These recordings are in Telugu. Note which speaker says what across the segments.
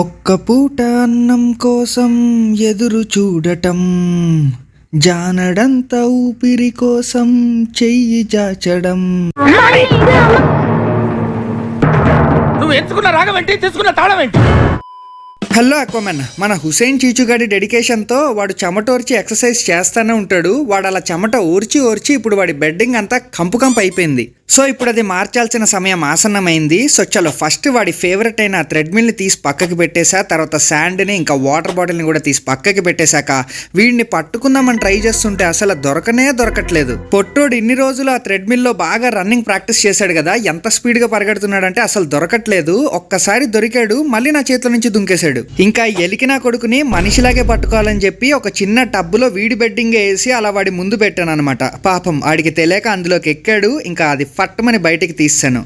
Speaker 1: ఒక్క పూట అన్నం కోసం ఎదురు చూడటం, జానడంత ఊపిరి కోసం చెయ్యి జాచడం.
Speaker 2: నువ్వు ఎంచుకున్న రాగం ఏంటి, తీసుకున్న తాళం ఏంటి?
Speaker 1: హలో అక్వామన్, మన హుసేన్ చీచుగాడి డెడికేషన్తో వాడు చెమటోర్చి ఎక్సర్సైజ్ చేస్తూనే ఉంటాడు. వాడు అలా చెమట ఓర్చి ఇప్పుడు వాడి బెడ్డింగ్ అంతా కంపు అయిపోయింది. సో ఇప్పుడు అది మార్చాల్సిన సమయం ఆసన్నమైంది. సో చలో ఫస్ట్ వాడి ఫేవరెట్ అయిన థ్రెడ్మిల్ని తీసి పక్కకి పెట్టేశా. తర్వాత శాండ్ని ఇంకా వాటర్ బాటిల్ని కూడా తీసి పక్కకి పెట్టేశాక వీడిని పట్టుకుందామని ట్రై చేస్తుంటే అసలు దొరకట్లేదు. పొట్టోడు ఇన్ని రోజులు ఆ థ్రెడ్మిల్లో బాగా రన్నింగ్ ప్రాక్టీస్ చేశాడు కదా, ఎంత స్పీడ్గా పరిగెడుతున్నాడంటే అసలు దొరకట్లేదు. ఒక్కసారి దొరికాడు, మళ్ళీ నా చేతిలో నుంచి దుంకేశాడు. ఇంకా ఎలికినా కొడుకుని మనిషిలాగే పట్టుకోవాలని చెప్పి ఒక చిన్న టబ్బులో వీడి బెడ్డింగ్ వేసి అలా వాడి ముందు పెట్టాను అనమాట. పాపం ఆడికి తెలియక అందులోకి ఎక్కాడు. ఇంకా అది పట్టమని బయటికి తీసాను.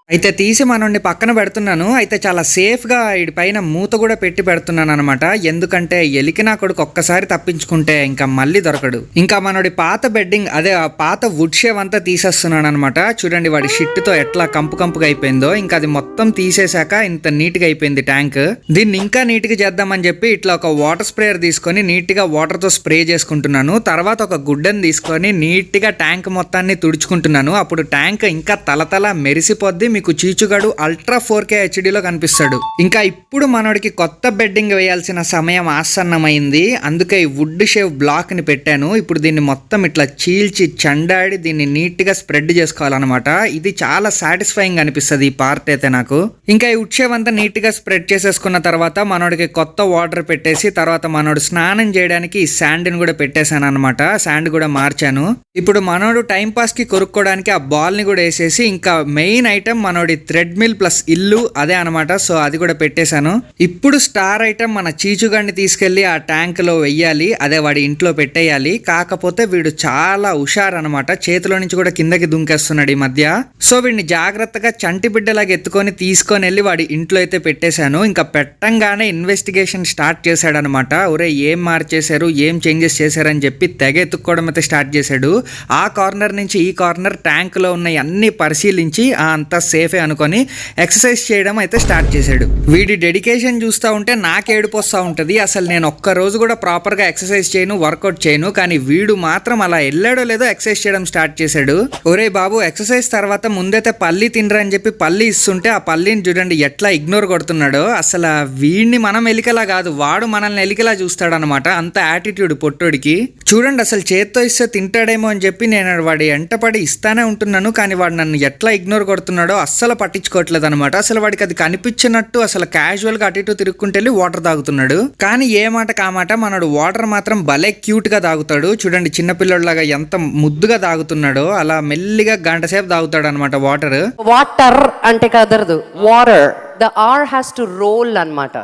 Speaker 1: అయితే తీసి మనోడిని పక్కన పెడుతున్నాను. అయితే చాలా సేఫ్గా వీడి పైన మూత కూడా పెట్టి పెడుతున్నాను అనమాట. ఎందుకంటే ఎలికి నా కొడుకు ఒక్కసారి తప్పించుకుంటే ఇంకా మళ్ళీ దొరకడు. ఇంకా మనోడి పాత బెడ్డింగ్, అదే ఆ పాత వుడ్ షేవ్ అంతా తీసేస్తున్నాను అనమాట. చూడండి వాడి షిట్తో ఎట్లా కంపుగా అయిపోయిందో. ఇంకా అది మొత్తం తీసేశాక ఇంత నీట్గా అయిపోయింది ట్యాంక్. దీన్ని ఇంకా నీట్గా చేద్దామని చెప్పి ఇట్లా ఒక వాటర్ స్ప్రేయర్ తీసుకొని నీట్గా వాటర్తో స్ప్రే చేసుకుంటున్నాను. తర్వాత ఒక గుడ్డని తీసుకొని నీట్గా ట్యాంక్ మొత్తాన్ని తుడుచుకుంటున్నాను. అప్పుడు ట్యాంక్ ఇంకా తలతల మెరిసిపోద్ది. మీకు చీచుగాడు అల్ట్రా 4K హెచ్డీలో కనిపిస్తాడు. ఇంకా ఇప్పుడు మనోడికి కొత్త బెడ్డింగ్ వేయాల్సిన సమయం ఆసన్నమైంది. అందుకే ఈ వుడ్ షేవ్ బ్లాక్ ని పెట్టాను. ఇప్పుడు దీన్ని మొత్తం ఇట్లా చీల్చి చండాడి దీన్ని నీట్ గా స్ప్రెడ్ చేసుకోవాలన్నమాట. ఇది చాలా సాటిస్ఫైయింగ్ అనిపిస్తుంది ఈ పార్ట్ అయితే నాకు. ఇంకా ఈ వుడ్ షేవ్ అంతా నీట్ గా స్ప్రెడ్ చేసేసుకున్న తర్వాత మనోడికి కొత్త వాటర్ పెట్టేసి తర్వాత మనోడు స్నానం చేయడానికి ఈ శాండ్ ని కూడా పెట్టేశాను అనమాట. శాండ్ కూడా మార్చాను. ఇప్పుడు మనోడు టైం పాస్ కి కొరుక్కోవడానికి ఆ బాల్ ని కూడా వేసేసి ఇంకా మెయిన్ ఐటమ్ మనోడి థ్రెడ్మిల్ ప్లస్ ఇల్లు అదే అనమాట. సో అది కూడా పెట్టేశాను. ఇప్పుడు స్టార్ ఐటమ్ మన చీచుగాడిని తీసుకెళ్లి ఆ ట్యాంక్ లో వెయ్యాలి. అదే వాడి ఇంట్లో పెట్టేయాలి. కాకపోతే వీడు చాలా హుషారు అనమాట. చేతిలో నుంచి కూడా కిందకి దుంకేస్తున్నాడు ఈ మధ్య. సో వీడిని జాగ్రత్తగా చంటి బిడ్డలాగా తీసుకొని వెళ్ళి వాడి ఇంట్లో అయితే పెట్టేశాను. ఇంకా పెట్టంగానే ఇన్వెస్టిగేషన్ స్టార్ట్ చేశాడు అనమాట. ఒరే ఏం మార్చేశారు, ఏం చేంజెస్ చేశారని చెప్పి తెగ ఎత్తుక్కోవడం అయితే స్టార్ట్ చేశాడు. ఆ కార్నర్ నుంచి ఈ కార్నర్ ట్యాంక్ లో ఉన్న అన్ని పరిశీలించి అంతా సేఫే అనుకొని ఎక్సర్సైజ్ చేయడం అయితే స్టార్ట్ చేశాడు. వీడి డెడికేషన్ చూస్తూ ఉంటే నాకు ఏడుపు వస్తూ ఉంటుంది. అసలు నేను ఒక్క రోజు కూడా ప్రాపర్గా ఎక్సర్సైజ్ చేయను, వర్కౌట్ చేయను. కానీ వీడు మాత్రం అలా వెళ్ళాడో లేదో ఎక్సర్సైజ్ చేయడం స్టార్ట్ చేశాడు. ఒరే బాబు, ఎక్సర్సైజ్ తర్వాత ముందైతే పల్లి తినరా అని చెప్పి పల్లి ఇస్తుంటే ఆ పల్లిని చూడండి ఎట్లా ఇగ్నోర్ కొడుతున్నాడో. అసలు వీడిని మనం ఎలికలా కాదు, వాడు మనల్ని ఎలికలా చూస్తాడు అనమాట. అంత యాటిట్యూడ్ పొట్టోడికి. చూడండి అసలు చేత్తో ఇస్తే తింటాడేమో అని చెప్పి నేను వాడి ఎంటపడి ఇస్తానే ఉంటున్నాను. కానీ వాడు నన్ను ఎట్లా ఇగ్నోర్ కొడుతున్నాడో అస్సలు పట్టించుకోవట్లేదు అనమాట. అసలు వాడికి అది కనిపించినట్టు అసలు క్యాజువల్ గా అటు ఇటు తిరుక్కుంటెళ్ళి వాటర్ తాగుతున్నాడు. కానీ ఏ మాట కామాట మనోడు వాటర్ మాత్రం భలే క్యూట్ గా తాగుతాడు. చూడండి చిన్నపిల్లలాగా ఎంత ముద్దుగా తాగుతున్నాడో. అలా మెల్లిగా గంట సేపు తాగుతాడు అనమాట వాటర్.
Speaker 3: వాటర్ అంటే కదరదు, water. The R has to roll అన్నమాట.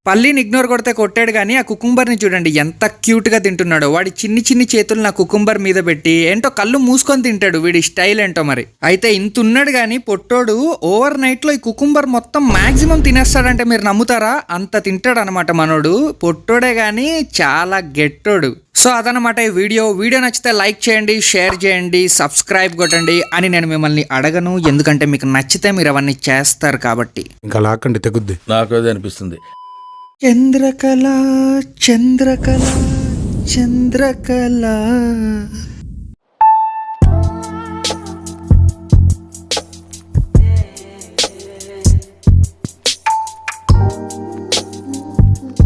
Speaker 1: పల్లిని ఇగ్నోర్ కొడితే కొట్టాడు కానీ ఆ కుకుంబర్ని చూడండి ఎంత క్యూట్గా తింటున్నాడో. వాడి చిన్ని చేతులు నా కుకుంబర్ మీద పెట్టి ఏంటో కళ్ళు మూసుకొని తింటాడు. వీడి స్టైల్ ఏంటో మరి. అయితే ఇంత ఉన్నాడు కానీ పొట్టోడు ఓవర్ నైట్లో ఈ కుకుంబర్ మొత్తం మాక్సిమం తినేస్తాడంటే మీరు నమ్ముతారా? అంత తింటాడు అనమాట మనోడు. పొట్టోడే కానీ చాలా గెట్టోడు. సో అదనమాట ఈ వీడియో నచ్చితే లైక్ చేయండి, షేర్ చేయండి, సబ్స్క్రైబ్ కొట్టండి అని నేను మిమ్మల్ని అడగను. ఎందుకంటే మీకు నచ్చితే మీరు అవన్నీ చేస్తారు కాబట్టి.
Speaker 4: ఇంకా లాక్కండి తెగుద్ది.
Speaker 2: నాకు అదే అనిపిస్తుంది.
Speaker 1: చంద్రకళ చంద్రకళ చంద్రకళ.